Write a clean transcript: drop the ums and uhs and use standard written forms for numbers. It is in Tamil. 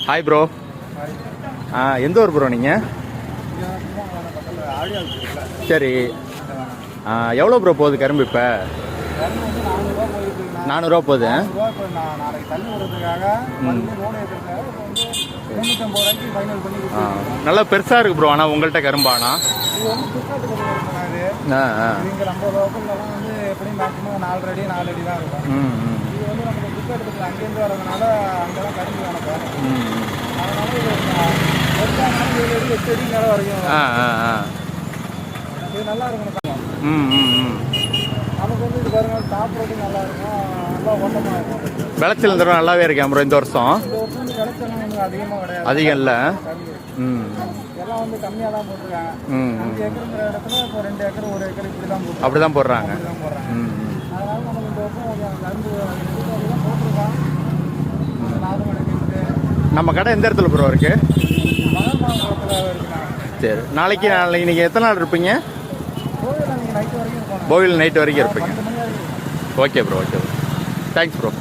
Hi bro. எந்த ஊர் ப்ரோ நீங்கள்? சரி. எவ்வளோ ப்ரோ போகுது கரும்பு இப்போ? 400 போகுது. நல்லா பெருசாக இருக்குது ப்ரோ. ஆனால் உங்கள்கிட்ட கரும்பானா? விளைச்சல் இந்த தடவை நல்லாவே இருக்கேன் ப்ரோ. இந்த வருஷம் அதிகம் இல்லை. அப்படிதான் போடுறாங்க. நம்ம கடை எந்த இடத்துல ப்ரோ இருக்கு? சரி. நாளைக்கு நீங்கள் எத்தனை நாள் இருப்பீங்க? கோவில் நைட்டு வரைக்கும் இருப்பீங்க. Okay bro. Okay bro. Thanks bro.